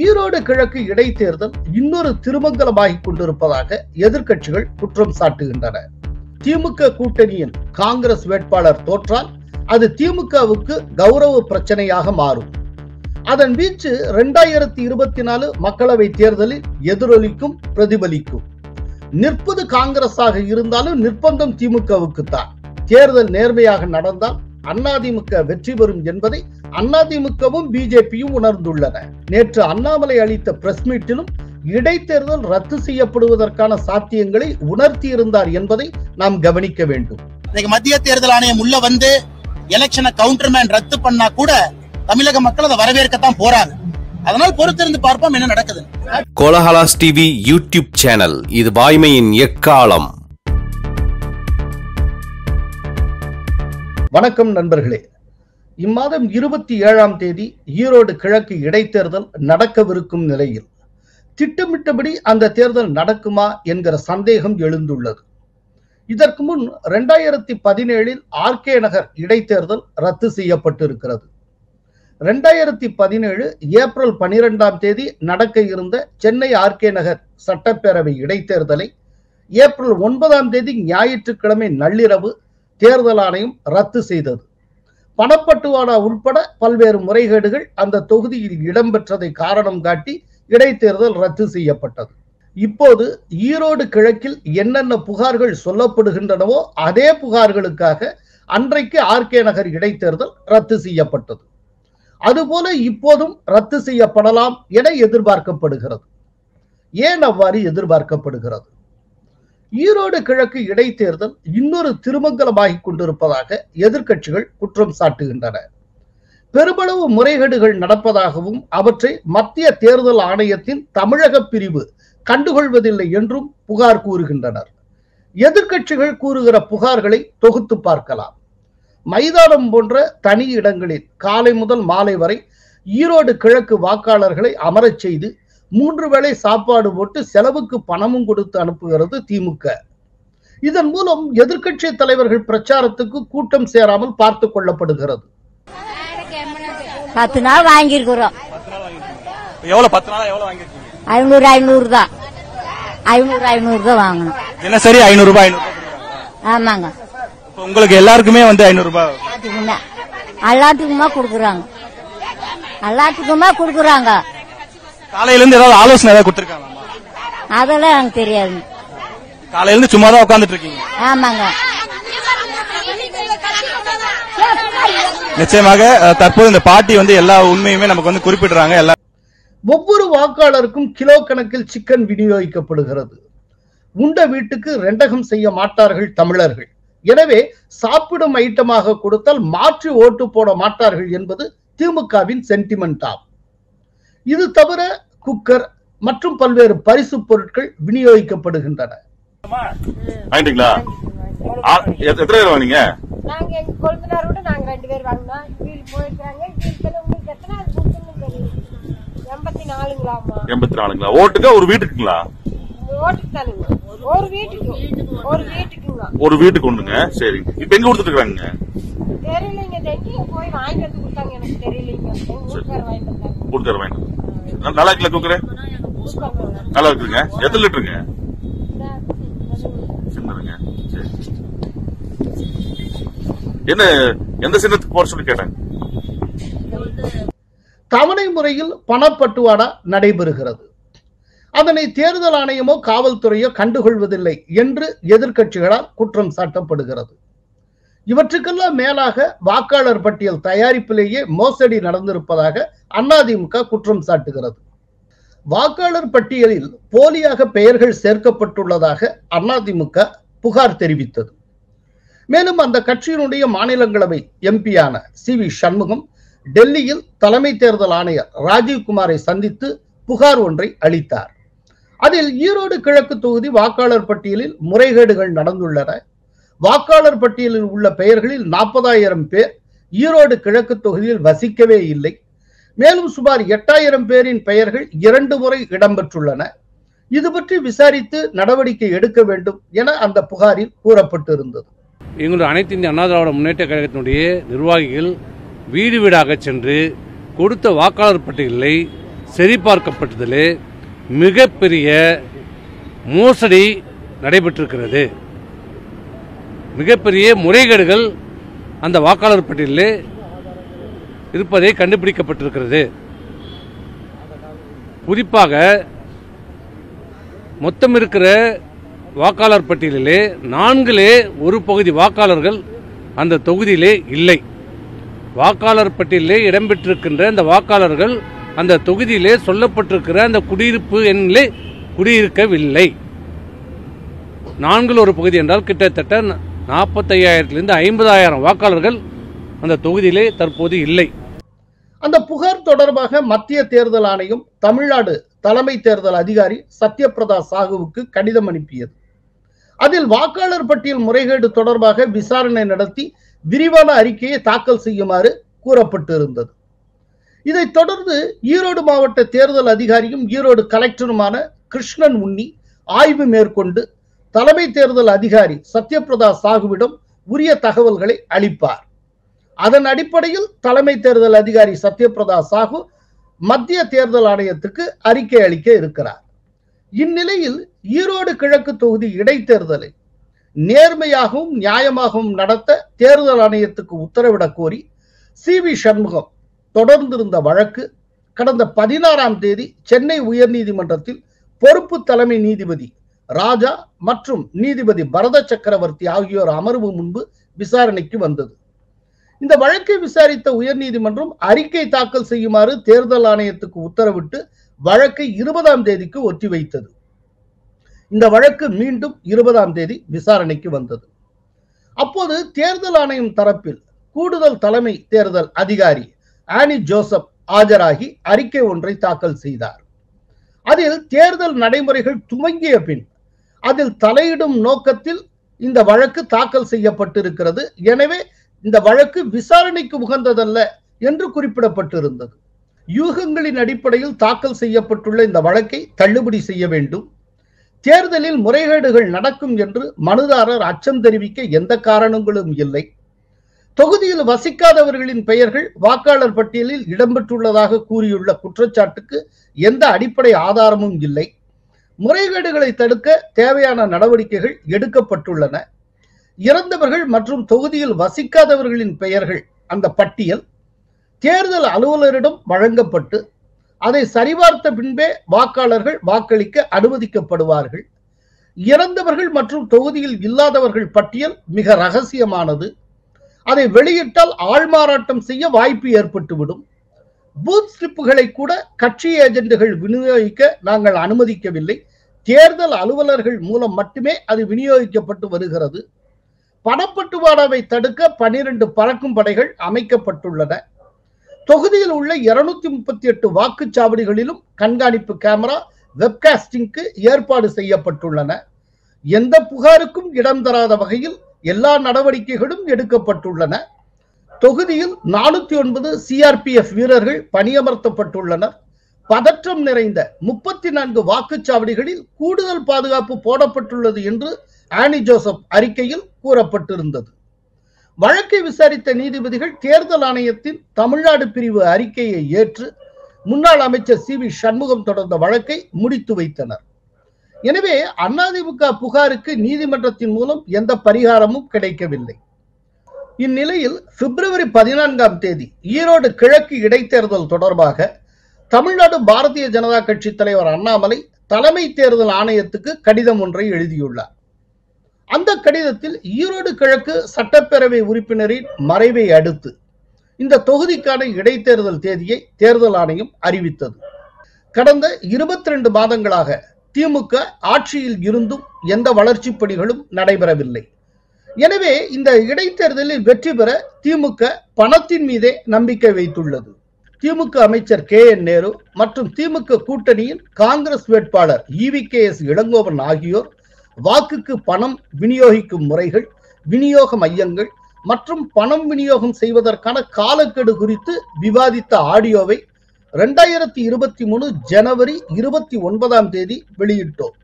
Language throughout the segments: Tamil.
ஈரோடு கிழக்கு இடைத்தேர்தல் இன்னொரு திருமங்கலமாகிக் கொண்டிருப்பதாக எதிர்க்கட்சிகள் குற்றம் சாட்டுகின்றன. திமுக கூட்டணியின் காங்கிரஸ் வேட்பாளர் தோற்றால் அது திமுகவுக்கு கௌரவ பிரச்சனையாக மாறும். அதன் வீச்சு 2024 மக்களவை தேர்தலில் எதிரொலிக்கும், பிரதிபலிக்கும். நிற்பது காங்கிரஸாக இருந்தாலும் நிர்பந்தம் திமுகவுக்கு தான். தேர்தல் நேர்மையாக நடந்தால் அதிமுக வெற்றி பெறும் என்பதை அதிமுகவும் பிஜேபியும் உணர்ந்துள்ளன. நேற்று அண்ணாமலை அளித்த பிரஸ் மீட்டிலும் இடைத்தேர்தல் ரத்து செய்யப்படுவதற்கான சாத்தியங்களை உணர்த்தி இருந்தார் என்பதை நாம் கவனிக்க வேண்டும். மத்திய தேர்தல் ஆணையம் உள்ள வந்து எலெக்ஷனை கவுண்டர்மேன் ரத்து பண்ணா கூட தமிழக மக்கள் அதை வரவேற்கத்தான் போறாங்க. அதனால் பொறுத்திருந்து பார்ப்போம் என்ன நடக்குது. கோலஹலாஸ் டிவி யூடியூப் சேனல், இது வாய்மையின் எக்காலம். வணக்கம் நண்பர்களே. இம்மாதம் 27ஆம் தேதி ஈரோடு கிழக்கு இடைத்தேர்தல் நடக்கவிருக்கும் நிலையில் திட்டமிட்டபடி அந்த தேர்தல் நடக்குமா என்கிற சந்தேகம் எழுந்துள்ளது. இதற்கு முன் 2017 ஆர்கே நகர் இடைத்தேர்தல் ரத்து செய்யப்பட்டிருக்கிறது. 2017 ஏப்ரல் 12ஆம் தேதி நடக்க இருந்த சென்னை ஆர்கே நகர் சட்டப்பேரவை இடைத்தேர்தலை ஏப்ரல் 9ஆம் தேதி ஞாயிற்றுக்கிழமை நள்ளிரவு தேர்தல் ஆணையம் ரத்து செய்தது. பணப்பட்டுவாடா உட்பட பல்வேறு முறைகேடுகள் அந்த தொகுதியில் இடம்பெற்றதை காரணம் காட்டி இடைத்தேர்தல் ரத்து செய்யப்பட்டது. இப்போது ஈரோடு கிழக்கில் என்னென்ன புகார்கள் சொல்லப்படுகின்றனவோ அதே புகார்களுக்காக அன்றைக்கு ஆர்கே நகர் இடைத்தேர்தல் ரத்து செய்யப்பட்டது. அதுபோல இப்போதும் ரத்து செய்யப்படலாம் என எதிர்பார்க்கப்படுகிறது. ஏன் அவ்வாறு எதிர்பார்க்கப்படுகிறது? ஈரோடு கிழக்கு இடைத்தேர்தல் இன்னொரு திருமங்கலமாகிக் கொண்டிருப்பதாக எதிர்க்கட்சிகள் குற்றம் சாட்டுகின்றன. பெருமளவு முறைகேடுகள் நடப்பதாகவும் அவற்றை மத்திய தேர்தல் ஆணையத்தின் தமிழக பிரிவு கண்டுகொள்வதில்லை என்றும் புகார் கூறுகின்றனர். எதிர்க்கட்சிகள் கூறுகிற புகார்களை தொகுத்து பார்க்கலாம். மைதானம் போன்ற தனி இடங்களில் காலை முதல் மாலை வரை ஈரோடு கிழக்கு வாக்காளர்களை அமரச் செய்து 3 வேளை சாப்பாடு போட்டு செலவுக்கு பணமும் கொடுத்து அனுப்புகிறது திமுக. இதன் மூலம் எதிர்க்கட்சி தலைவர்கள் பிரச்சாரத்துக்கு கூட்டம் சேராமல் பார்த்துக் கொள்ளப்படுகிறது. 10 நாள் வாங்கியிருக்கிறோம். 10 நாள் எவ்வளவு வாங்கிருக்கீங்க? 500 தான். 500 தான் வாங்கணும். தினசரி 500 ரூபாய். ஆமாங்க. உங்களுக்கு எல்லாருக்குமே வந்து 500 ரூபாய் எல்லாத்துக்குமா கொடுக்குறாங்க. எல்லாத்துக்குமா கொடுக்குறாங்க. காலையில இருந்து ஏதாவது ஆலோசனை ஏதாவது கொடுத்திருக்காங்க? அதெல்லாம் எனக்கு தெரியாது. காலையில இருந்து சும்மா தான் உட்கார்ந்துட்டு இருக்கீங்க? ஆமாங்க. நிச்சயமாக தற்போது இந்த பார்ட்டி வந்து எல்லா உண்மையுமே நமக்கு வந்து குறிப்பிடுறாங்க. ஒவ்வொரு வாக்காளருக்கும் கிலோ கணக்கில் சிக்கன் விநியோகிக்கப்படுகிறது. உண்ட வீட்டுக்கு ரெண்டகம் செய்ய மாட்டார்கள் தமிழர்கள். எனவே சாப்பிடும் ஐட்டமாக கொடுத்தால் மாற்றி ஓட்டு போட மாட்டார்கள் என்பது திமுகவின் சென்டிமெண்ட் ஆகும். இது தவிர குக்கர் மற்றும் பல்வேறு பரிசு பொருட்கள் விநியோகிக்கப்படுகின்றன. நாங்க எங்க கொழுந்தனாரோட நாங்க 2 பேர் வாங்கினோம். வீடு போயிருக்காங்க. உங்களுக்கு எத்தனை கொடுத்துன்னு 84ங்களாமா? 84ங்களா? ஓட்டுக்கா ஒரு வீட்டுக்குங்களா? ஓட்டுக்கு தானுங்க. ஒரு வீட்டுக்கு ஒண்ணுங்க. சரி, இப்ப எங்க கொடுத்துட்டு இருக்காங்க? தெரியலீங்க. எங்க போய் வாங்கிட்டு வந்து கொடுத்தாங்க எனக்கு தெரியலீங்க. ஊர்க்கார வாங்கிட்டு வந்தாங்க. ஊர்க்கார வாங்கிட்டு நல்லா இருக்குல்ல குக்கர்? நல்லா இருக்குங்க. எத்தனை லிட்டருங்க? சின்னதுங்க. சரி, என்ன எந்த சின்னத்துக்கு போற சொல்லி கேட்டாங்க? தவணை முறையில் பணப்பட்டுவாடா நடைபெறுகிறது. அதனை தேர்தல் ஆணையமோ காவல்துறையோ கண்டுகொள்வதில்லை என்று எதிர்க்கட்சிகளால் குற்றம் சாட்டப்படுகிறது. இவற்றுக்கெல்லாம் மேலாக வாக்காளர் பட்டியல் தயாரிப்பிலேயே மோசடி நடந்திருப்பதாக அதிமுக குற்றம் சாட்டுகிறது. வாக்காளர் பட்டியலில் போலியாக பெயர்கள் சேர்க்கப்பட்டுள்ளதாக அதிமுக புகார் தெரிவித்தது. மேலும் அந்த கட்சியினுடைய மாநிலங்களவை எம்பியான CV சண்முகம் டெல்லியில் தலைமை தேர்தல் ஆணையர் ராஜீவ்குமாரை சந்தித்து புகார் ஒன்றை அளித்தார். அதில் ஈரோடு கிழக்கு தொகுதி வாக்காளர் பட்டியலில் முறைகேடுகள் நடந்துள்ளன. வாக்காளர் பட்டியலில் உள்ள பெயர்களில் 40,000 பேர் ஈரோடு கிழக்கு தொகுதியில் வசிக்கவே இல்லை. மேலும் சுமார் 8,000 பேரின் பெயர்கள் 2 முறை இடம்பெற்றுள்ளன. இது பற்றி விசாரித்து நடவடிக்கை எடுக்க வேண்டும் என அந்த புகாரில் கூறப்பட்டிருந்தது. எங்களுடைய அனைத்து இந்திய அண்ணா திராவிட முன்னேற்ற கழகத்தினுடைய நிர்வாகிகள் வீடு வீடாக சென்று கொடுத்த வாக்காளர் பட்டியலை சரிபார்க்கப்பட்டதிலே மிகப்பெரிய மோசடி நடைபெற்றிருக்கிறது. மிகப்பெரிய முறைகேடுகள் அந்த வாக்காளர் பட்டியலிலே இருப்பதை கண்டுபிடிக்கப்பட்டிருக்கிறது. குறிப்பாக மொத்தம் இருக்கிற வாக்காளர் பட்டியலிலே 4 ஒரு பகுதி வாக்காளர்கள் அந்த தொகுதியிலே இல்லை. வாக்காளர் பட்டியலிலே இடம்பெற்றிருக்கின்ற அந்த வாக்காளர்கள் அந்த தொகுதியிலே சொல்லப்பட்டிருக்கிற அந்த குடியிருப்பு எண்ணிலே குடியிருக்கவில்லை. 4 ஒரு பகுதி என்றால் கிட்டத்தட்ட 45,000 50,000 வாக்காளர்கள் அந்த தொகுதியிலே தற்போது இல்லை. அந்த புகார் தொடர்பாக மத்திய தேர்தல் ஆணையம் தமிழ்நாடு தலைமை தேர்தல் அதிகாரி சத்யபிரதா சாகுவுக்கு கடிதம் அனுப்பியது. அதில் வாக்காளர் பட்டியல் முறைகேடு தொடர்பாக விசாரணை நடத்தி விரிவான அறிக்கையை தாக்கல் செய்யுமாறு கூறப்பட்டிருந்தது. இதைத் தொடர்ந்து ஈரோடு மாவட்ட தேர்தல் அதிகாரியும் ஈரோடு கலெக்டருமான கிருஷ்ணன் உன்னி ஆய்வு மேற்கொண்டு தலைமை தேர்தல் அதிகாரி சத்யபிரதா சாகுவிடம் உரிய தகவல்களை அளிப்பார். அதன் அடிப்படையில் தலைமை தேர்தல் அதிகாரி சத்யபிரதா சாகு மத்திய தேர்தல் ஆணையத்துக்கு அறிக்கை அளிக்க இருக்கிறார். இந்நிலையில் ஈரோடு கிழக்கு தொகுதி இடைத்தேர்தலை நேர்மையாகவும் நியாயமாகவும் நடத்த தேர்தல் ஆணையத்துக்கு உத்தரவிடக் கோரி சி.வி. சண்முகம் தொடர்ந்திருந்த வழக்கு கடந்த 16ஆம் தேதி சென்னை உயர்நீதிமன்றத்தில் பொறுப்பு தலைமை நீதிபதி ராஜா மற்றும் நீதிபதி பரத சக்கரவர்த்தி ஆகியோர் அமர்வு முன்பு விசாரணைக்கு வந்தது. இந்த வழக்கை விசாரித்த உயர்நீதிமன்றம் அறிக்கை தாக்கல் செய்யுமாறு தேர்தல் ஆணையத்துக்கு உத்தரவிட்டு வழக்கை 20ஆம் தேதிக்கு ஒத்திவைத்தது. இந்த வழக்கு மீண்டும் 20ஆம் தேதி விசாரணைக்கு வந்தது. அப்போது தேர்தல் ஆணையம் தரப்பில் கூடுதல் தலைமை தேர்தல் அதிகாரி ஆனி ஜோசப் ஆஜராகி அறிக்கை ஒன்றை தாக்கல் செய்தார். அதில் தேர்தல் நடைமுறைகள் துவங்கிய பின் அதில் தலையிடும் நோக்கத்தில் இந்த வழக்கு தாக்கல் செய்யப்பட்டிருக்கிறது. எனவே இந்த வழக்கு விசாரணைக்கு உகந்ததல்ல என்று குறிப்பிடப்பட்டிருந்தது. யூகங்களின் அடிப்படையில் தாக்கல் செய்யப்பட்டுள்ள இந்த வழக்கை தள்ளுபடி செய்ய வேண்டும். தேர்தலில் முறைகேடுகள் நடக்கும் என்று மனுதாரர் அச்சம் தெரிவிக்க எந்த காரணங்களும் இல்லை. தொகுதியில் வசிக்காதவர்களின் பெயர்கள் வாக்காளர் பட்டியலில் இடம்பெற்றுள்ளதாக கூறியுள்ள குற்றச்சாட்டுக்கு எந்த அடிப்படை ஆதாரமும் இல்லை. முறைகேடுகளை தடுக்க தேவையான நடவடிக்கைகள் எடுக்கப்பட்டுள்ளன. இறந்தவர்கள் மற்றும் தொகுதியில் வசிக்காதவர்களின் பெயர்கள் அந்த பட்டியல் தேர்தல் அலுவலரிடம் வழங்கப்பட்டு அதை சரிபார்த்த பின்பே வாக்காளர்கள் வாக்களிக்க அனுமதிக்கப்படுவார்கள். இறந்தவர்கள் மற்றும் தொகுதியில் இல்லாதவர்கள் பட்டியல் மிக ரகசியமானது. அதை வெளியிட்டால் ஆள்மாறாட்டம் செய்ய வாய்ப்பு ஏற்பட்டுவிடும். பூத் ஸ்லிப்புகளை கூட கட்சி ஏஜென்ட்டுகள் விநியோகிக்க நாங்கள் அனுமதிக்கவில்லை. தேர்தல் அலுவலர்கள் மூலம் மட்டுமே அது விநியோகிக்கப்பட்டு வருகிறது. பணப்பட்டுவாடாவை தடுக்க 12 பறக்கும் படைகள் அமைக்கப்பட்டுள்ளன. தொகுதியில் உள்ள 238 வாக்குச்சாவடிகளிலும் கண்காணிப்பு கேமரா வெப்காஸ்டிங்க்கு ஏற்பாடு செய்யப்பட்டுள்ளன. எந்த புகாருக்கும் இடம் தராத வகையில் எல்லா நடவடிக்கைகளும் எடுக்கப்பட்டுள்ளன. தொகுதியில் 409 சிஆர்பிஎஃப் வீரர்கள் பணியமர்த்தப்பட்டுள்ளனர். பதற்றம் நிறைந்த 34 வாக்குச்சாவடிகளில் கூடுதல் பாதுகாப்பு போடப்பட்டுள்ளது என்று ஆனி ஜோசப் அறிக்கையில் கூறப்பட்டிருந்தது. வழக்கை விசாரித்த நீதிபதிகள் தேர்தல் ஆணையத்தின் தமிழ்நாடு பிரிவு அறிக்கையை ஏற்று முன்னாள் அமைச்சர் சி.வி. சண்முகம் தொடர்ந்த வழக்கை முடித்து வைத்தனர். எனவே அதிமுக புகாருக்கு நீதிமன்றத்தின் மூலம் எந்த பரிகாரமும் கிடைக்கவில்லை. இந்நிலையில் பிப்ரவரி 14ஆம் தேதி ஈரோடு கிழக்கு இடைத்தேர்தல் தொடர்பாக தமிழ்நாடு பாரதிய ஜனதா கட்சி தலைவர் அண்ணாமலை தலைமை தேர்தல் ஆணையத்துக்கு கடிதம் ஒன்றை எழுதியுள்ளார். அந்த கடிதத்தில் ஈரோடு கிழக்கு சட்டப்பேரவை உறுப்பினரின் மறைவை அடுத்து இந்த தொகுதிக்கான இடைத்தேர்தல் தேதியை தேர்தல் ஆணையம் அறிவித்தது. கடந்த 22 மாதங்களாக திமுக ஆட்சியில் இருந்தும் எந்த வளர்ச்சி பணிகளும் நடைபெறவில்லை. எனவே இந்த இடைத்தேர்தலில் வெற்றி பெற திமுக பணத்தின் மீதே நம்பிக்கை வைத்துள்ளது. திமுக அமைச்சர் KN நேரு மற்றும் திமுக கூட்டணியின் காங்கிரஸ் வேட்பாளர் EVKS இளங்கோவன் ஆகியோர் வாக்குக்கு பணம் விநியோகிக்கும் முறைகள், விநியோக மையங்கள் மற்றும் பணம் விநியோகம் செய்வதற்கான காலக்கெடு குறித்து விவாதித்த ஆடியோவை 2023 ஜனவரி 29ஆம் தேதி வெளியிட்டோம்.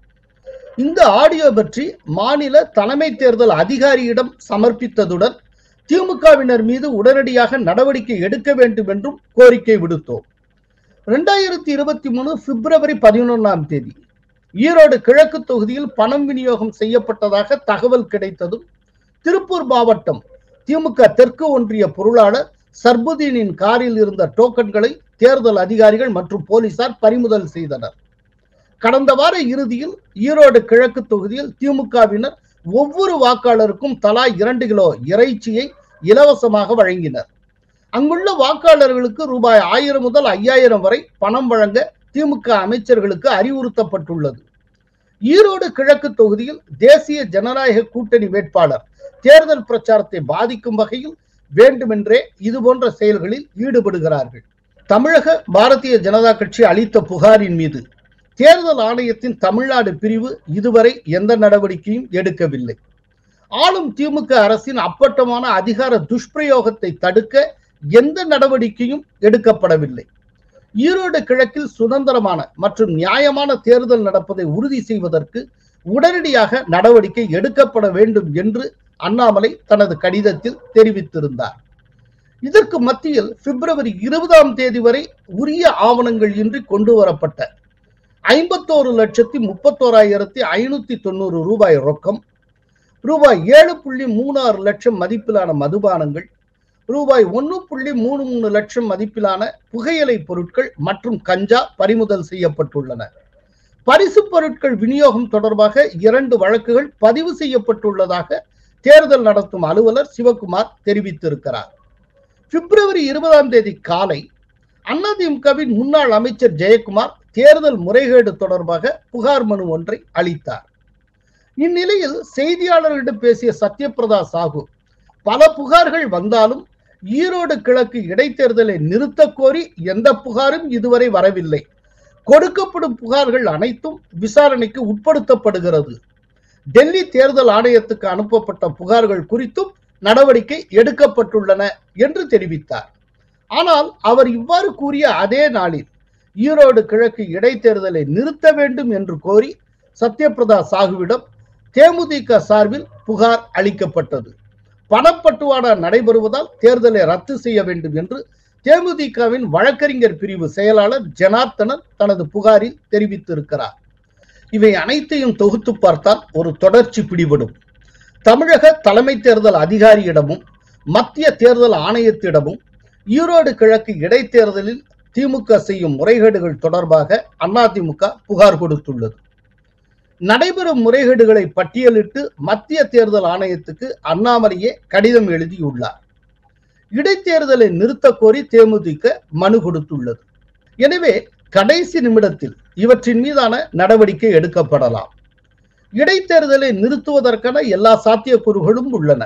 இந்த ஆடியோ பற்றி மாநில தலைமை தேர்தல் அதிகாரியிடம் சமர்ப்பித்ததுடன் திமுகவினர் மீது உடனடியாக நடவடிக்கை எடுக்க வேண்டும் என்றும் கோரிக்கை விடுத்தோம். 2023 பிப்ரவரி 11ஆம் தேதி ஈரோடு கிழக்கு தொகுதியில் பணம் விநியோகம் செய்யப்பட்டதாக தகவல் கிடைத்ததும் திருப்பூர் மாவட்டம் திமுக தெற்கு ஒன்றிய பொருளாளர் சர்புதீனின் காரில் இருந்த டோக்கன்களை தேர்தல் அதிகாரிகள் மற்றும் போலீசார் பறிமுதல் செய்தனர். கடந்த வார இறுதியில் ஈரோடு கிழக்கு தொகுதியில் திமுகவினர் ஒவ்வொரு வாக்காளருக்கும் தலா 2 கிலோ இறைச்சியை இலவசமாக வழங்கினர். அங்குள்ள வாக்காளர்களுக்கு ரூபாய் 1000 முதல் 5000 வரை பணம் வழங்க திமுக அமைச்சர்களுக்கு அறிவுறுத்தப்பட்டுள்ளது. ஈரோடு கிழக்கு தொகுதியில் தேசிய ஜனநாயக கூட்டணி வேட்பாளர் தேர்தல் பிரச்சாரத்தை பாதிக்கும் வகையில் வேண்டுமென்றே இதுபோன்ற செயல்களில் ஈடுபடுகிறார்கள். தமிழக பாரதிய ஜனதா கட்சி அளித்த புகாரின் மீது தேர்தல் ஆணையத்தின் தமிழ்நாடு பிரிவு இதுவரை எந்த நடவடிக்கையும் எடுக்கவில்லை. ஆளும் திமுக அரசின் அப்பட்டமான அதிகார துஷ்பிரயோகத்தை தடுக்க எந்த நடவடிக்கையும் எடுக்கப்படவில்லை. ஈரோடு கிழக்கில் சுதந்திரமான மற்றும் நியாயமான தேர்தல் நடப்பதை உறுதி செய்வதற்கு உடனடியாக நடவடிக்கை எடுக்கப்பட வேண்டும் என்று அண்ணாமலை தனது கடிதத்தில் தெரிவித்திருந்தார். இதற்கு மத்தியில் பிப்ரவரி 20ஆம் தேதி வரை உரிய ஆவணங்கள் இன்றி கொண்டு வரப்பட்ட 51,31,590 ரூபாய் ரொக்கம், ரூபாய் 7.36 லட்சம் மதிப்பிலான மதுபானங்கள், ரூபாய் 1.33 லட்சம் மதிப்பிலான புகையிலை பொருட்கள் மற்றும் கஞ்சா பறிமுதல் செய்யப்பட்டுள்ளன. பரிசு பொருட்கள் விநியோகம் தொடர்பாக 2 வழக்குகள் பதிவு செய்யப்பட்டுள்ளதாக தேர்தல் நடத்தும் அலுவலர் சிவகுமார் தெரிவித்திருக்கிறார். பிப்ரவரி 20ஆம் தேதி காலை அதிமுகவின் முன்னாள் அமைச்சர் ஜெயக்குமார் தேர்தல் முறைகேடு தொடர்பாக புகார் மனு ஒன்றை அளித்தார். இந்நிலையில் செய்தியாளர்களிடம் பேசிய சத்யபிரதா சாஹூ, பல புகார்கள் வந்தாலும் ஈரோடு கிழக்கு இடைத்தேர்தலை நிறுத்த கோரி எந்த புகாரும் இதுவரை வரவில்லை. கொடுக்கப்படும் புகார்கள் அனைத்தும் விசாரணைக்கு உட்படுத்தப்படுகிறது. டெல்லி தேர்தல் ஆணையத்துக்கு அனுப்பப்பட்ட புகார்கள் குறித்தும் நடவடிக்கை எடுக்கப்பட்டுள்ளன என்று தெரிவித்தார். ஆனால் அவர் இவ்வாறு கூறிய அதே நாளில் ஈரோடு கிழக்கு இடைத்தேர்தலை நிறுத்த வேண்டும் என்று கோரி சத்யபிரதா சாஹுவிடம் தேமுதிக சார்பில் புகார் அளிக்கப்பட்டது. பணப்பட்டுவாடா நடைபெறுவதால் தேர்தலை ரத்து செய்ய வேண்டும் என்று தேமுதிகவின் வழக்கறிஞர் பிரிவு செயலாளர் ஜனார்த்தனன் தனது புகாரில் தெரிவித்திருக்கிறார். இவை அனைத்தையும் தொகுத்து பார்த்தால் ஒரு தொடர்ச்சி பிடிபடும். தமிழக தலைமை தேர்தல் அதிகாரியிடமும் மத்திய தேர்தல் ஆணையத்திடமும் ஈரோடு கிழக்கு இடைத்தேர்தலில் திமுக செய்யும் முறைகேடுகள் தொடர்பாக அதிமுக புகார் கொடுத்துள்ளது. நடைபெறும் முறைகேடுகளை பட்டியலிட்டு மத்திய தேர்தல் ஆணையத்துக்கு அண்ணாமலையே கடிதம் எழுதியுள்ளார். இடைத்தேர்தலை நிறுத்த கோரி தேமுதிக மனு கொடுத்துள்ளது. எனவே கடைசி நிமிடத்தில் இவற்றின் மீதான நடவடிக்கை எடுக்கப்படலாம். இடைத்தேர்தலை நிறுத்துவதற்கான எல்லா சாத்தியக்கூறுகளும் உள்ளன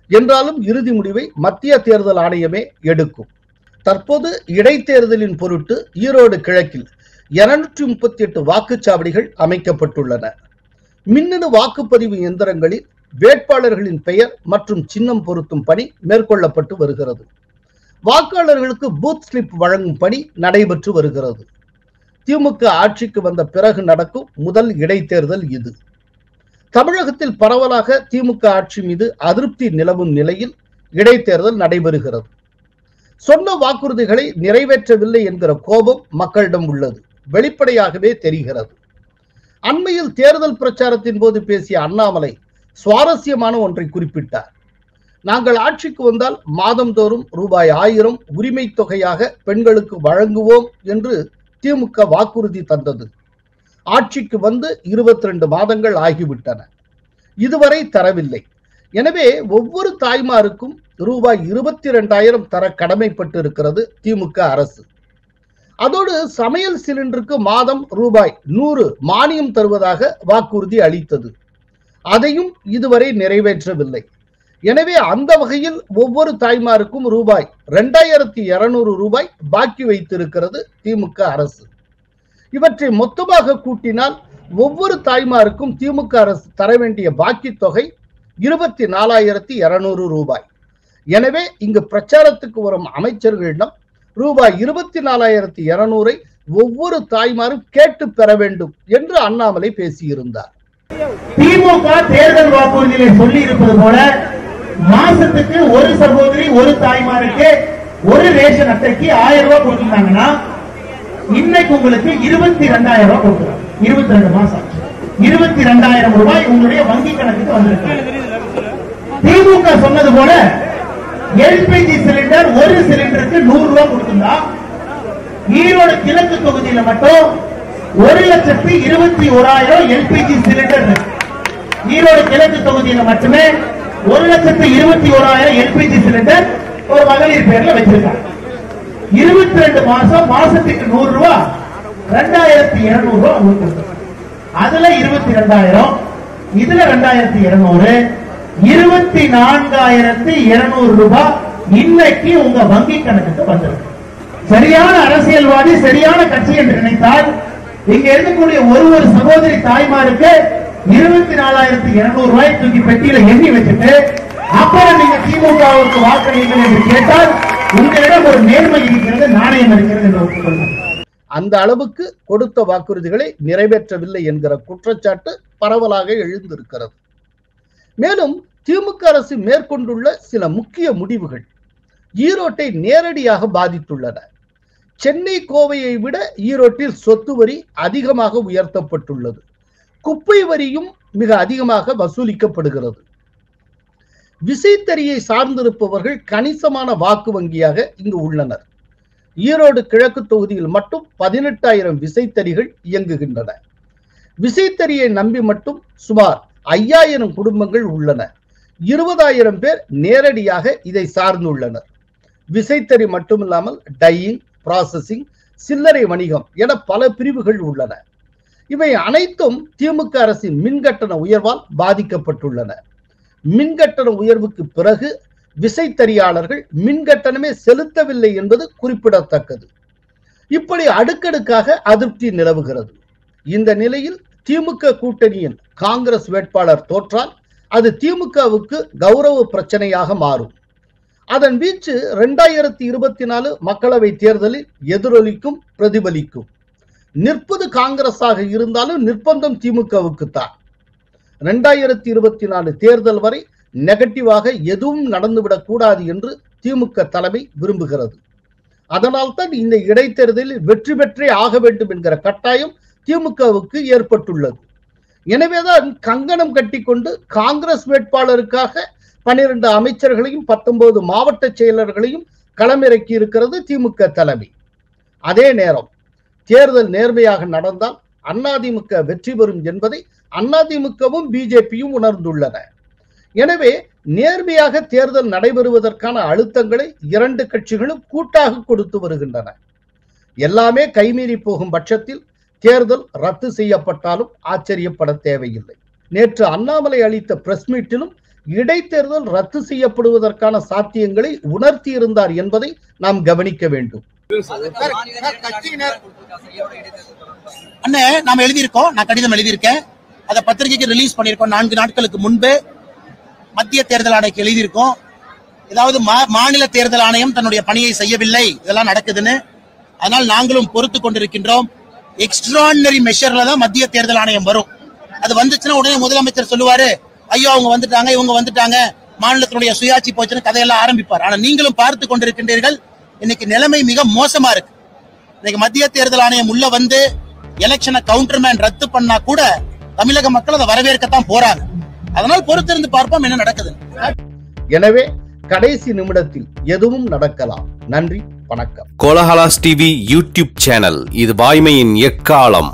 என்றாலும் இறுதி முடிவை மத்திய தேர்தல் ஆணையமே எடுக்கும். தற்போது இடைத்தேர்தலின் பொருட்டு ஈரோடு கிழக்கில் 238 வாக்குச்சாவடிகள் அமைக்கப்பட்டுள்ளன. மின்னணு வாக்குப்பதிவு எந்திரங்களில் வேட்பாளர்களின் பெயர் மற்றும் சின்னம் பொருத்தும் பணி மேற்கொள்ளப்பட்டு வருகிறது. வாக்காளர்களுக்கு பூத் ஸ்லிப் வழங்கும் பணி நடைபெற்று வருகிறது. திமுக ஆட்சிக்கு வந்த பிறகு நடக்கும் முதல் இடைத்தேர்தல் இது. தமிழகத்தில் பரவலாக திமுக ஆட்சி மீது அதிருப்தி நிலவும் நிலையில் இடைத்தேர்தல் நடைபெறுகிறது. சொன்ன வாக்குறுதிகளை நிறைவேற்றவில்லை என்கிற கோபம் மக்களிடம் உள்ளது, வெளிப்படையாகவே தெரிகிறது. அண்மையில் தேர்தல் பிரச்சாரத்தின் போது பேசிய அண்ணாமலை சுவாரஸ்யமான ஒன்றை குறிப்பிட்டார். நாங்கள் ஆட்சிக்கு வந்தால் மாதந்தோறும் ரூபாய் 1000 உரிமை தொகையாக பெண்களுக்கு வழங்குவோம் என்று திமுக வாக்குறுதி தந்தது. ஆட்சிக்கு வந்து 22 மாதங்கள் ஆகிவிட்டன, இதுவரை தரவில்லை. எனவே ஒவ்வொரு தாய்மாருக்கும் ரூபாய் 22,000 தர கடமைப்பட்டு இருக்கிறது திமுக அரசு. அதோடு சமையல் சிலிண்டருக்கு மாதம் ரூபாய் 100 மானியம் தருவதாக வாக்குறுதி அளித்தது. அதையும் இதுவரை நிறைவேற்றவில்லை. எனவே அந்த வகையில் ஒவ்வொரு தாய்மாருக்கும் ரூபாய் 2200 ரூபாய் பாக்கி வைத்திருக்கிறது திமுக அரசு. இவற்றை மொத்தமாக கூட்டினால் ஒவ்வொரு தாய்மாருக்கும் திமுக அரசு தர வேண்டிய பாக்கி தொகை 24,200 ரூபாய். எனவே இங்கு பிரச்சாரத்துக்கு வரும் அமைச்சர்களிடம் ரூபாய் 24,200 ஒவ்வொரு தாய்மாரும் கேட்டு பெற வேண்டும் என்று அண்ணாமலை பேசியிருந்தார். திமுக தேர்தல் வாக்குறுதிகளை சொல்லி இருப்பது போல மாசத்துக்கு ஒரு சகோதரி ஒரு தாய்மாருக்கு ஒரு ரேஷன் அட்டைக்கு 1000 ரூபாய் கொடுத்திருந்தாங்கன்னா இன்னைக்கு உங்களுக்கு 22,000 ரூபாய் கொடுக்குறோம். 22 மாசம் 22,000 ரூபாய் உங்களுடைய வங்கி கணக்குக்கு வந்திருக்கு. திமுக சொன்னது போல எல்பிஜி சிலிண்டர் ஒரு சிலிண்டருக்கு 100 ரூபாய் கொடுத்திருந்தா ஈரோடு கிழக்கு தொகுதியில மட்டும் 1,21,000 எல்பிஜி சிலிண்டர் இருக்கு. ஈரோடு கிழக்கு தொகுதியில மட்டுமே 1,21,000 எல்பிஜி சிலிண்டர் ஒரு மகளிர் பேர்ல வச்சிருக்காங்க. 22 மாசம் மாசத்துக்கு 100 ரூபாய் 2,200 ரூபாய் உங்களுக்கு கொடுத்தாங்க. அதுல 22,000 இதுல 2,200 24,200 ரூபாய் இன்னைக்கு உங்க வங்கி கணக்குக்கு வந்திருக்கு. சரியான அரசியல்வாதி சரியான கட்சி என்று நினைத்தால் இங்க இருக்கக்கூடிய ஒரு சகோதரி தாய்மாருக்கு 24,200 ரூபாய் தூக்கி பெட்டியில எண்ணி வச்சுட்டு அப்புறம் நீங்க திமுகவுக்கு வாக்களிங்கள் என்று கேட்டால் உங்களிடம் ஒரு நேர்மை இருக்கிறது, நாணயம் இருக்கிறது என்று ஒப்புக்கொள்ளும். அந்த அளவுக்கு கொடுத்த வாக்குறுதிகளை நிறைவேற்றவில்லை என்கிற குற்றச்சாட்டு பரவலாக எழுந்திருக்கிறது. மேலும் திமுக அரசு மேற்கொண்டுள்ள சில முக்கிய முடிவுகள் ஈரோட்டை நேரடியாக பாதித்துள்ளன. சென்னை கோவையை விட ஈரோட்டில் சொத்து வரி அதிகமாக உயர்த்தப்பட்டுள்ளது. குப்பை வரியும் மிக அதிகமாக வசூலிக்கப்படுகிறது. விசைத்தறியை சார்ந்திருப்பவர்கள் கணிசமான வாக்கு வங்கியாக இங்கு உள்ளனர். ஈரோடு கிழக்கு தொகுதியில் மட்டும் 18,000 விசைத்தறிகள் இயங்குகின்றன. விசைத்தறியை நம்பி மட்டும் சுமார் 5,000 குடும்பங்கள் உள்ளன. 20,000 பேர் நேரடியாக இதை சார்ந்துள்ளனர். விசைத்தறி மட்டுமில்லாமல் டையிங், ப்ராசஸிங், சில்லறை வணிகம் என பல பிரிவுகள் உள்ளன. இவை அனைத்தும் திமுக அரசின் மின்கட்டண உயர்வால் பாதிக்கப்பட்டுள்ளன. மின்கட்டண உயர்வுக்கு பிறகு விசைத்தறியாளர்கள் மின்கட்டணமே செலுத்தவில்லை என்பது குறிப்பிடத்தக்கது. இப்படி அடுக்கடுக்காக அதிருப்தி நிலவுகிறது. இந்த நிலையில் திமுக கூட்டணியின் காங்கிரஸ் வேட்பாளர் தோற்றால் அது திமுகவுக்கு கௌரவ பிரச்சனையாக மாறும். அதன் வீச்சு 2024 மக்களவை தேர்தலில் எதிரொலிக்கும், பிரதிபலிக்கும். நிற்பது காங்கிரஸாக இருந்தாலும் நிர்பந்தம் திமுகவுக்கு தான். 2024 தேர்தல் வரை நெகட்டிவாக எதுவும் நடந்துவிடக் கூடாது என்று திமுக தலைமை விரும்புகிறது. அதனால்தான் இந்த இடைத்தேர்தலில் வெற்றி பெற்றே ஆக வேண்டும் என்கிற கட்டாயம் திமுகவுக்கு ஏற்பட்டுள்ளது. எனவேதான் கங்கணம் கட்டிக்கொண்டு காங்கிரஸ் வேட்பாளருக்காக 12 அமைச்சர்களையும் 19 மாவட்ட செயலர்களையும் களமிறக்கி இருக்கிறது திமுக தலைமை. அதே நேரம் தேர்தல் நேர்மையாக நடந்தால் அதிமுக வெற்றி பெறும் என்பதை அதிமுகவும் பிஜேபியும் உணர்ந்துள்ளன. எனவே நேர்மையாக தேர்தல் நடைபெறுவதற்கான அழுத்தங்களை இரண்டு கட்சிகளும் கூட்டாக கொடுத்து வருகின்றன. எல்லாமே கைமீறி போகும் பட்சத்தில் தேர்தல் ரத்து செய்யப்பட்டாலும் ஆச்சரியப்பட தேவையில்லை. நேற்று அண்ணாமலை அளித்த பிரஸ் மீட்டிலும் இடைத்தேர்தல் ரத்து செய்யப்படுவதற்கான சாத்தியங்களை உணர்த்தி இருந்தார் என்பதை நாம் கவனிக்க வேண்டும். அண்ணே, நாம எழுதியிருக்கோம், நான் கடிதம் எழுதியிருக்கேன், அதை பத்திரிகைக்கு ரிலீஸ் பண்ணியிருக்கோம். 4 நாட்களுக்கு முன்பு மத்திய தேர்தல் ஆணையக்கு எழுதியிருக்கோம். ஏதாவது மாநில தேர்தல் ஆணையம் தன்னுடைய பணியை செய்யவில்லை, இதெல்லாம் நடக்குதுன்னு. அதனால் நாங்களும் பொறுத்து கொண்டிருக்கின்றோம். எக்ஸ்ட்ராடினரி மெஷர்ல தான் மத்திய தேர்தல் ஆணையம் வரும். அது வந்துச்சுன்னா உடனே முதலமைச்சர் சொல்லுவாரு, ஐயோ அவங்க வந்துட்டாங்க, இவங்க வந்துட்டாங்க, மாநிலத்தினுடைய சுயாட்சி போச்சுன்னு கதையெல்லாம் ஆரம்பிப்பார். ஆனா நீங்களும் பார்த்து கொண்டிருக்கின்றீர்கள், இன்னைக்கு நிலைமை மிக மோசமா இருக்கு. இன்னைக்கு மத்திய தேர்தல் ஆணையம் உள்ள வந்து எலெக்ஷனை கவுண்டர்மேன் ரத்து பண்ணா கூட தமிழக மக்கள் அதை வரவேற்கத்தான் போறாங்க. அதனால் பொறுத்திருந்து பார்ப்போம் என்ன நடக்குது. எனவே கடைசி நிமிடத்தில் எதுவும் நடக்கலாம். நன்றி, வணக்கம். கோலஹலாஸ் டிவி யூடியூப் சேனல், இது வாய்மையின் எக்காலம்.